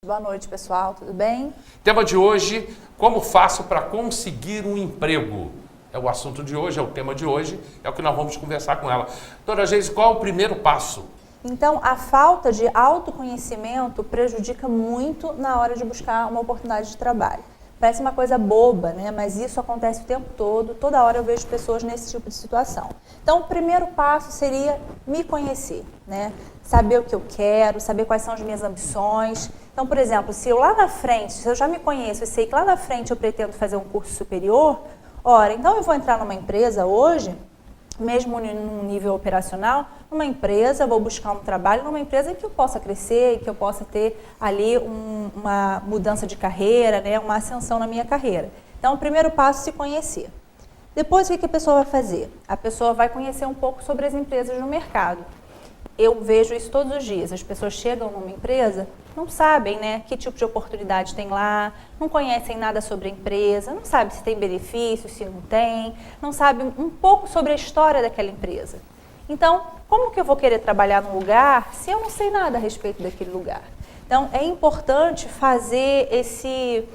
Boa noite, pessoal, tudo bem? Tema de hoje, como faço para conseguir um emprego? É o assunto de hoje, é o tema de hoje, é o que nós vamos conversar com ela. Doutora Geise, qual é o primeiro passo? Então, a falta de autoconhecimento prejudica muito na hora de buscar uma oportunidade de trabalho. Parece uma coisa boba, né? Mas isso acontece o tempo todo, toda hora eu vejo pessoas nesse tipo de situação. Então, o primeiro passo seria me conhecer, né? Saber o que eu quero, saber quais são as minhas ambições. Então, por exemplo, se eu lá na frente, se eu já me conheço e sei que lá na frente eu pretendo fazer um curso superior, ora, então eu vou entrar numa empresa hoje, mesmo num nível operacional, numa empresa, vou buscar um trabalho numa empresa em que eu possa crescer, em que eu possa ter ali uma mudança de carreira, né, uma ascensão na minha carreira. Então, o primeiro passo é se conhecer. Depois, o que a pessoa vai fazer? A pessoa vai conhecer um pouco sobre as empresas no mercado. Eu vejo isso todos os dias. As pessoas chegam numa empresa, não sabem, né, que tipo de oportunidade tem lá, não conhecem nada sobre a empresa, não sabem se tem benefícios, se não tem, não sabem um pouco sobre a história daquela empresa. Então, como que eu vou querer trabalhar num lugar se eu não sei nada a respeito daquele lugar? Então, é importante fazer esse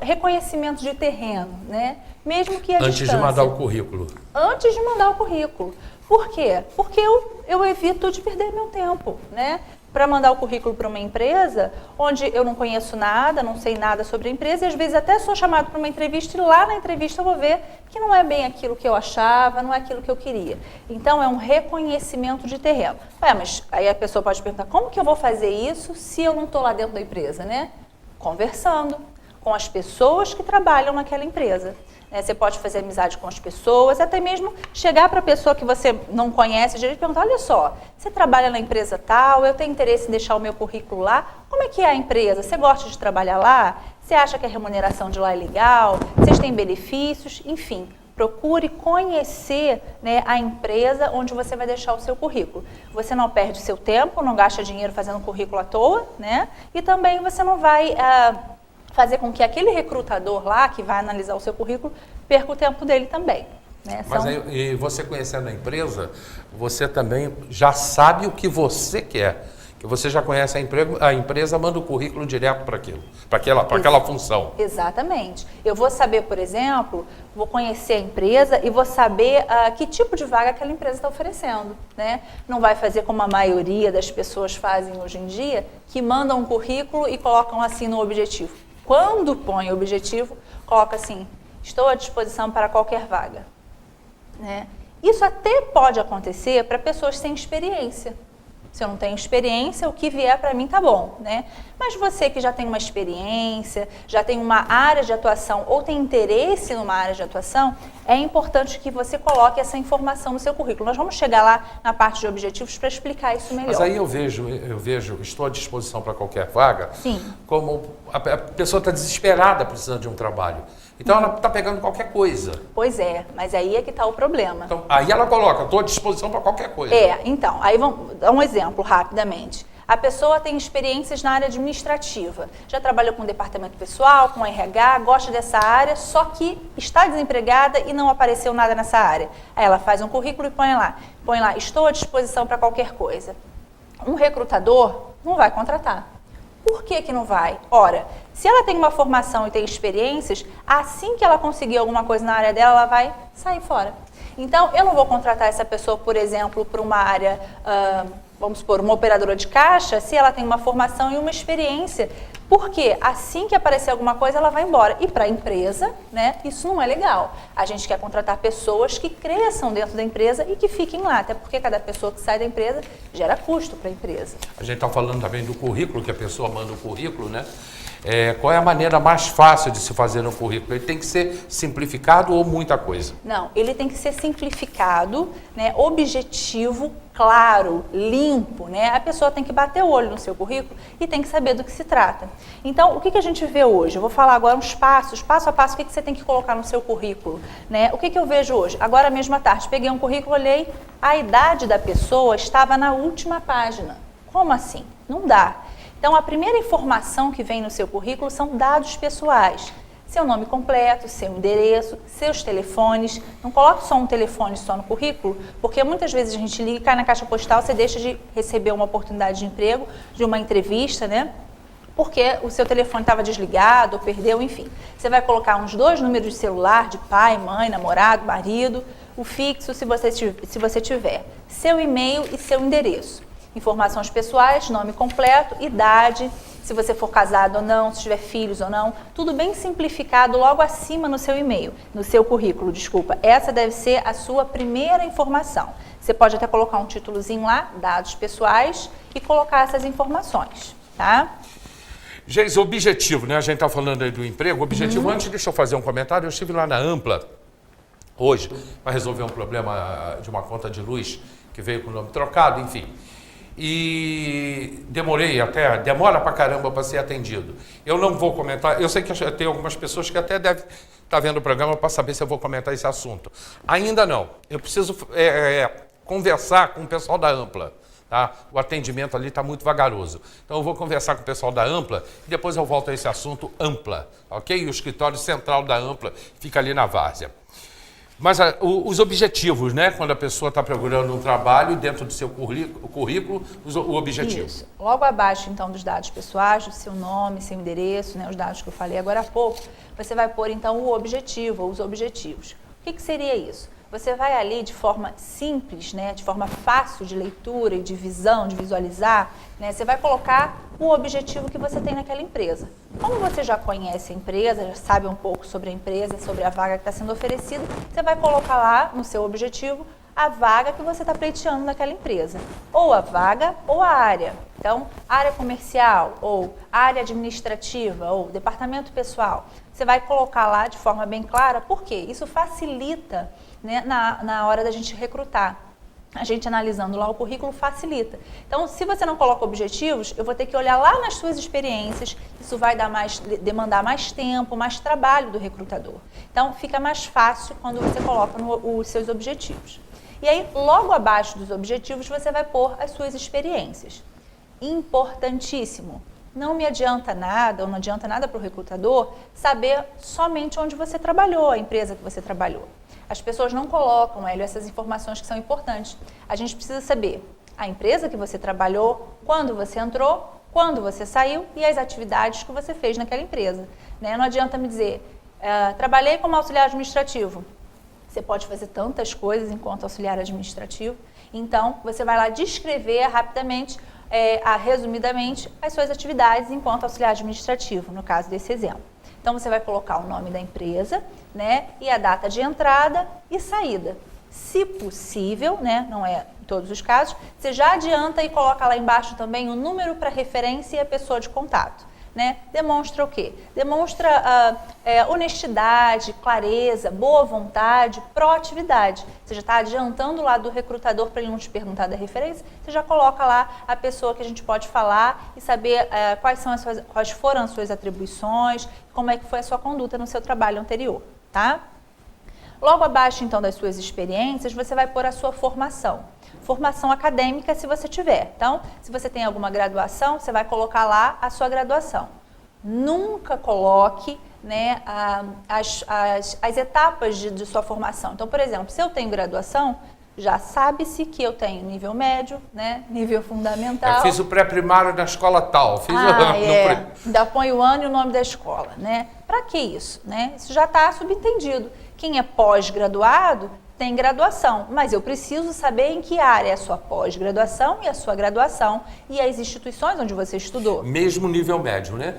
reconhecimento de terreno, né? Mesmo que a Antes distância. de mandar o currículo. Antes de mandar o currículo. Por quê? Porque eu evito de perder meu tempo, né? Para mandar o currículo para uma empresa onde eu não conheço nada, não sei nada sobre a empresa e às vezes até sou chamado para uma entrevista e lá na entrevista eu vou ver que não é bem aquilo que eu achava, não é aquilo que eu queria. Então é um reconhecimento de terreno. Mas aí a pessoa pode perguntar, como que eu vou fazer isso se eu não estou lá dentro da empresa, né? Conversando com as pessoas que trabalham naquela empresa. Você pode fazer amizade com as pessoas, até mesmo chegar para a pessoa que você não conhece direito e perguntar, olha só, você trabalha na empresa tal, eu tenho interesse em deixar o meu currículo lá, como é que é a empresa? Você gosta de trabalhar lá? Você acha que a remuneração de lá é legal? Vocês têm benefícios? Enfim, procure conhecer, né, a empresa onde você vai deixar o seu currículo. Você não perde seu tempo, não gasta dinheiro fazendo currículo à toa, né? E também você não vai fazer com que aquele recrutador lá, que vai analisar o seu currículo, perca o tempo dele também. Né? Mas aí, e você conhecendo a empresa, você também já sabe o que você quer. Que você já conhece a empresa, manda o currículo direto para aquilo, para aquela função. Exatamente. Eu vou saber, por exemplo, vou conhecer a empresa e vou saber que tipo de vaga aquela empresa está oferecendo. Né? Não vai fazer como a maioria das pessoas fazem hoje em dia, que mandam um currículo e colocam assim no objetivo. Quando põe o objetivo, coloca assim, estou à disposição para qualquer vaga. Né? Isso até pode acontecer para pessoas sem experiência. Se eu não tenho experiência, o que vier para mim tá bom, né? Mas você que já tem uma experiência, já tem uma área de atuação ou tem interesse numa área de atuação, é importante que você coloque essa informação no seu currículo. Nós vamos chegar lá na parte de objetivos para explicar isso melhor. Mas aí eu vejo, estou à disposição para qualquer vaga, sim, como a pessoa está desesperada precisando de um trabalho. Então ela está pegando qualquer coisa. Pois é, mas aí é que está o problema. Então, aí ela coloca, estou à disposição para qualquer coisa. Então, aí vamos dar um exemplo rapidamente. A pessoa tem experiências na área administrativa, já trabalhou com departamento pessoal, com RH, gosta dessa área, só que está desempregada e não apareceu nada nessa área. Aí ela faz um currículo e põe lá, estou à disposição para qualquer coisa. Um recrutador não vai contratar. Por que que não vai? Ora, se ela tem uma formação e tem experiências, assim que ela conseguir alguma coisa na área dela, ela vai sair fora. Então, eu não vou contratar essa pessoa, por exemplo, para uma área, vamos supor, uma operadora de caixa, se ela tem uma formação e uma experiência. Porque assim que aparecer alguma coisa, ela vai embora. E para a empresa, né, isso não é legal. A gente quer contratar pessoas que cresçam dentro da empresa e que fiquem lá. Até porque cada pessoa que sai da empresa gera custo para a empresa. A gente está falando também do currículo, que a pessoa manda o currículo, né? Qual é a maneira mais fácil de se fazer um currículo? Ele tem que ser simplificado ou muita coisa? Não, ele tem que ser simplificado, né, objetivo, claro, limpo, né? A pessoa tem que bater o olho no seu currículo e tem que saber do que se trata. Então, o que a gente vê hoje? Eu vou falar agora uns passos, passo a passo, o que você tem que colocar no seu currículo, né? O que eu vejo hoje? Agora mesmo à tarde, peguei um currículo, olhei, a idade da pessoa estava na última página. Como assim? Não dá. Então, a primeira informação que vem no seu currículo são dados pessoais. Seu nome completo, seu endereço, seus telefones. Não coloque só um telefone só no currículo, porque muitas vezes a gente liga e cai na caixa postal, você deixa de receber uma oportunidade de emprego, de uma entrevista, né? porque o seu telefone estava desligado, ou perdeu, enfim. Você vai colocar uns 2 números de celular, de pai, mãe, namorado, marido, o fixo, se você tiver, seu e-mail e seu endereço. Informações pessoais, nome completo, idade, se você for casado ou não, se tiver filhos ou não, tudo bem simplificado logo acima no seu e-mail, no seu currículo, desculpa. Essa deve ser a sua primeira informação. Você pode até colocar um títulozinho lá, dados pessoais, e colocar essas informações, tá? Geis, objetivo, né? A gente está falando aí do emprego. Objetivo, antes deixa eu fazer um comentário. Eu estive lá na Ampla hoje para resolver um problema de uma conta de luz que veio com o nome trocado, enfim. E demora pra caramba para ser atendido. Eu não vou comentar, eu sei que tem algumas pessoas que até devem estar vendo o programa para saber se eu vou comentar esse assunto. Ainda não. Eu preciso conversar com o pessoal da Ampla. Tá? O atendimento ali está muito vagaroso. Então eu vou conversar com o pessoal da Ampla e depois eu volto a esse assunto Ampla, ok? E o escritório central da Ampla fica ali na Várzea. Mas os objetivos, né? Quando a pessoa está procurando um trabalho dentro do seu currículo, o objetivo. Isso. Logo abaixo, então, dos dados pessoais, do seu nome, seu endereço, né, os dados que eu falei agora há pouco, você vai pôr, então, o objetivo, ou os objetivos. O que seria isso? Você vai ali de forma simples, né, de forma fácil de leitura e de visão, de visualizar, né, você vai colocar o objetivo que você tem naquela empresa. Como você já conhece a empresa, já sabe um pouco sobre a empresa, sobre a vaga que está sendo oferecida, você vai colocar lá no seu objetivo a vaga que você está pleiteando naquela empresa. Ou a vaga ou a área. Então, área comercial, ou área administrativa, ou departamento pessoal. Você vai colocar lá de forma bem clara, por quê? Isso facilita, né, na hora da gente recrutar. A gente analisando lá o currículo facilita. Então, se você não coloca objetivos, eu vou ter que olhar lá nas suas experiências, isso vai demandar mais tempo, mais trabalho do recrutador. Então, fica mais fácil quando você coloca os seus objetivos. E aí, logo abaixo dos objetivos, você vai pôr as suas experiências. Importantíssimo. Não me adianta nada, ou não adianta nada para o recrutador, saber somente onde você trabalhou, a empresa que você trabalhou. As pessoas não colocam, Hélio, essas informações que são importantes. A gente precisa saber a empresa que você trabalhou, quando você entrou, quando você saiu e as atividades que você fez naquela empresa. Né? Não adianta me dizer, trabalhei como auxiliar administrativo. Você pode fazer tantas coisas enquanto auxiliar administrativo. Então, você vai lá descrever rapidamente, resumidamente, as suas atividades enquanto auxiliar administrativo, no caso desse exemplo. Então, você vai colocar o nome da empresa, né, e a data de entrada e saída. Se possível, né, não é em todos os casos, você já adianta e coloca lá embaixo também o número para referência e a pessoa de contato. Né? Demonstra o quê? Demonstra honestidade, clareza, boa vontade, proatividade. Você já está adiantando lá do recrutador para ele não te perguntar da referência, você já coloca lá a pessoa que a gente pode falar e saber quais foram as suas atribuições, como é que foi a sua conduta no seu trabalho anterior, tá? Logo abaixo, então, das suas experiências, você vai pôr a sua formação. Formação acadêmica, se você tiver. Então, se você tem alguma graduação, você vai colocar lá a sua graduação. Nunca coloque, né, as etapas de sua formação. Então, por exemplo, se eu tenho graduação, já sabe-se que eu tenho nível médio, né, nível fundamental. Eu fiz o pré-primário na escola tal. Ainda põe o ano e o nome da escola, né? Para que isso? Né? Isso já está subentendido. Quem é pós-graduado tem graduação, mas eu preciso saber em que área é a sua pós-graduação e a sua graduação e as instituições onde você estudou. Mesmo nível médio, né?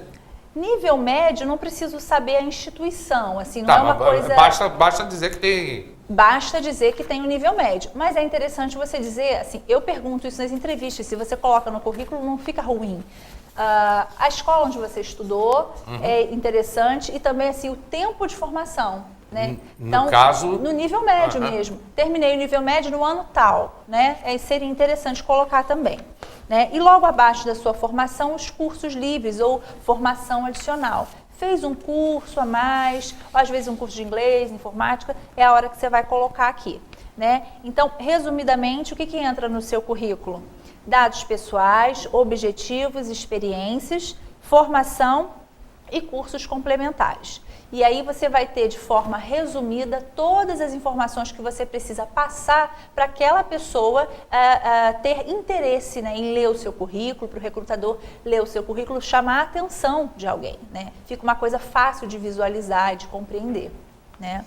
Nível médio, não preciso saber a instituição, assim, não é uma coisa... Basta dizer que tem... Basta dizer que tem o nível médio, mas é interessante você dizer, assim, eu pergunto isso nas entrevistas, se você coloca no currículo não fica ruim. A escola onde você estudou é interessante e também, assim, o tempo de formação. Né? Então, no nível médio mesmo. Terminei o nível médio no ano tal, né? Seria interessante colocar também. Né? E logo abaixo da sua formação, os cursos livres ou formação adicional. Fez um curso a mais, ou às vezes um curso de inglês, informática, é a hora que você vai colocar aqui. Né? Então, resumidamente, o que entra no seu currículo? Dados pessoais, objetivos, experiências, formação e cursos complementares. E aí você vai ter de forma resumida todas as informações que você precisa passar para aquela pessoa ter interesse, né, em ler o seu currículo, para o recrutador ler o seu currículo, chamar a atenção de alguém, né? Fica uma coisa fácil de visualizar e de compreender, né?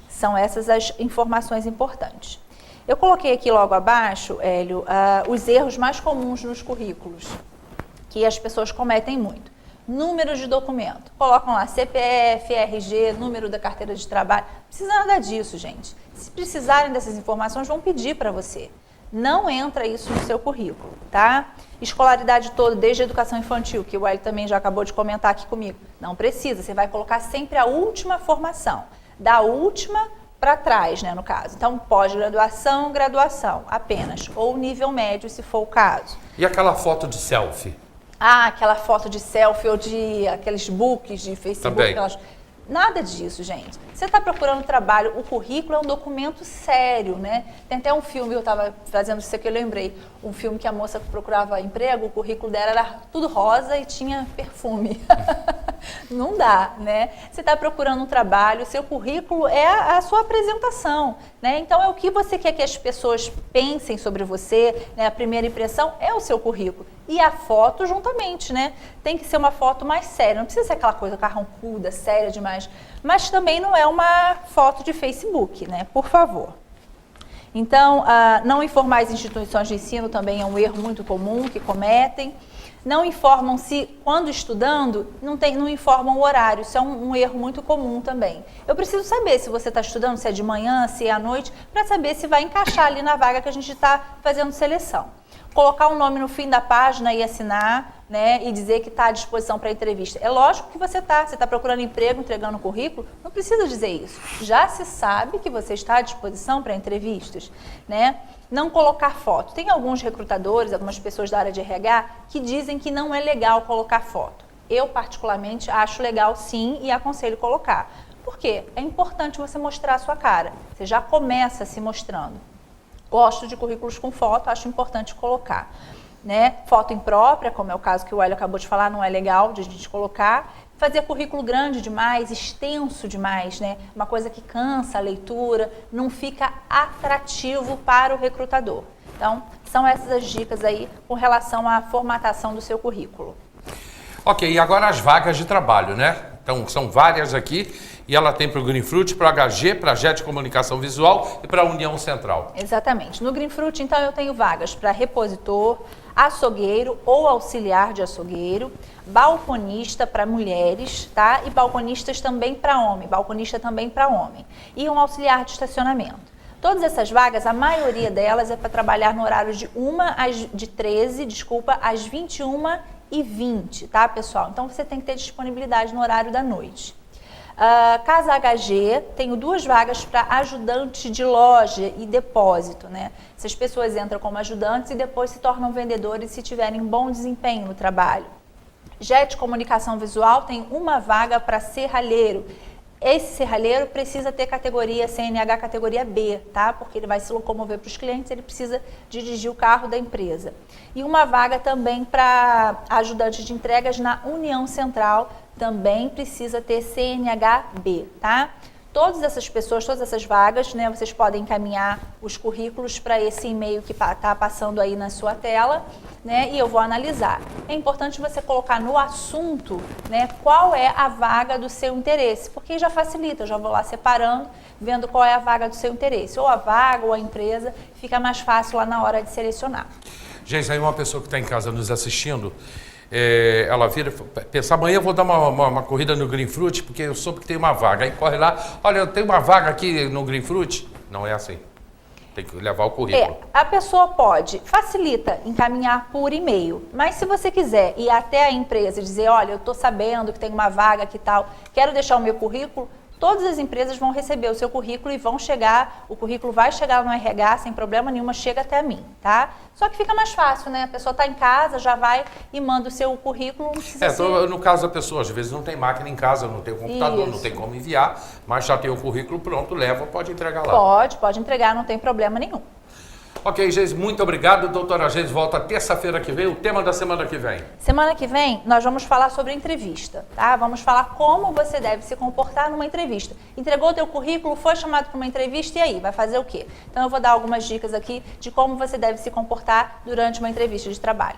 São essas as informações importantes. Eu coloquei aqui logo abaixo, Hélio, os erros mais comuns nos currículos, que as pessoas cometem muito. Número de documento. Colocam lá CPF, RG, número da carteira de trabalho. Não precisa nada disso, gente. Se precisarem dessas informações, vão pedir para você. Não entra isso no seu currículo, tá? Escolaridade toda, desde a educação infantil, que o Hélio também já acabou de comentar aqui comigo. Não precisa, você vai colocar sempre a última formação. Da última para trás, né, no caso. Então, pós-graduação, graduação, apenas. Ou nível médio, se for o caso. E aquela foto de selfie? Ah, aquela foto de selfie ou de aqueles books de Facebook. Também. Nada disso, gente. Você está procurando trabalho, o currículo é um documento sério, né? Tem até um filme, eu estava fazendo isso aqui, eu lembrei, um filme que a moça procurava emprego, o currículo dela era tudo rosa e tinha perfume. Não dá, né? Você está procurando um trabalho, o seu currículo é a sua apresentação, né? Então é o que você quer que as pessoas pensem sobre você, né? A primeira impressão é o seu currículo. E a foto juntamente, né? Tem que ser uma foto mais séria, não precisa ser aquela coisa carrancuda, séria demais, mas também não é uma foto de Facebook, né? Por favor. Então, não informar as instituições de ensino também é um erro muito comum que cometem. Não informam-se, quando estudando, não informam o horário. Isso é um erro muito comum também. Eu preciso saber se você está estudando, se é de manhã, se é à noite, para saber se vai encaixar ali na vaga que a gente está fazendo seleção. Colocar um nome no fim da página e assinar, né, e dizer que está à disposição para entrevista. É lógico que você está procurando emprego, entregando currículo, não precisa dizer isso. Já se sabe que você está à disposição para entrevistas, né? Não colocar foto. Tem alguns recrutadores, algumas pessoas da área de RH que dizem que não é legal colocar foto. Eu, particularmente, acho legal sim e aconselho colocar. Por quê? É importante você mostrar a sua cara. Você já começa se mostrando. Gosto de currículos com foto, acho importante colocar. Né? Foto imprópria, como é o caso que o Hélio acabou de falar, não é legal de a gente colocar. Fazer currículo grande demais, extenso demais, né? Uma coisa que cansa a leitura, não fica atrativo para o recrutador. Então, são essas as dicas aí com relação à formatação do seu currículo. Ok, e agora as vagas de trabalho, né? Então, são várias aqui, e ela tem para o Greenfruit, para o HG, para a JET Comunicação Visual e para a União Central. Exatamente. No Greenfruit, então, eu tenho vagas para repositor, açougueiro ou auxiliar de açougueiro, balconista para mulheres, tá? E balconistas também para homem, balconista também para homem. E um auxiliar de estacionamento. Todas essas vagas, a maioria delas é para trabalhar no horário de 13 às 21h20, tá, pessoal? Então, você tem que ter disponibilidade no horário da noite. Casa HG, tenho 2 vagas para ajudante de loja e depósito, né? Essas pessoas entram como ajudantes e depois se tornam vendedores se tiverem bom desempenho no trabalho. JET Comunicação Visual tem 1 vaga para serralheiro. Esse serralheiro precisa ter categoria CNH categoria B, tá? Porque ele vai se locomover para os clientes, ele precisa dirigir o carro da empresa. E 1 vaga também para ajudante de entregas na União Central, também precisa ter CNH-B, tá? Todas essas pessoas, todas essas vagas, né, vocês podem encaminhar os currículos para esse e-mail que está passando aí na sua tela, né, e eu vou analisar. É importante você colocar no assunto, né, qual é a vaga do seu interesse, porque já facilita, eu já vou lá separando, vendo qual é a vaga do seu interesse, ou a vaga ou a empresa, fica mais fácil lá na hora de selecionar. Gente, aí uma pessoa que está em casa nos assistindo, ela vira, pensa, amanhã eu vou dar uma corrida no Greenfruit, porque eu soube que tem uma vaga. Aí corre lá, olha, eu tenho uma vaga aqui no Greenfruit. Não é assim. Tem que levar o currículo. A pessoa pode, facilita encaminhar por e-mail, mas se você quiser ir até a empresa e dizer, olha, eu estou sabendo que tem uma vaga aqui e tal, quero deixar o meu currículo, todas as empresas vão receber o seu currículo e vão chegar, o currículo vai chegar no RH sem problema nenhum, chega até mim, tá? Só que fica mais fácil, né? A pessoa está em casa, já vai e manda o seu currículo, não precisa no caso da pessoa, às vezes não tem máquina em casa, não tem o computador, Isso. Não tem como enviar, mas já tem o currículo pronto, leva, pode entregar lá. Pode entregar, não tem problema nenhum. Ok, Geise, muito obrigado. Doutora Geise volta terça-feira que vem. O tema da semana que vem. Semana que vem, nós vamos falar sobre entrevista, tá? Vamos falar como você deve se comportar numa entrevista. Entregou o teu currículo, foi chamado para uma entrevista, e aí? Vai fazer o quê? Então, eu vou dar algumas dicas aqui de como você deve se comportar durante uma entrevista de trabalho.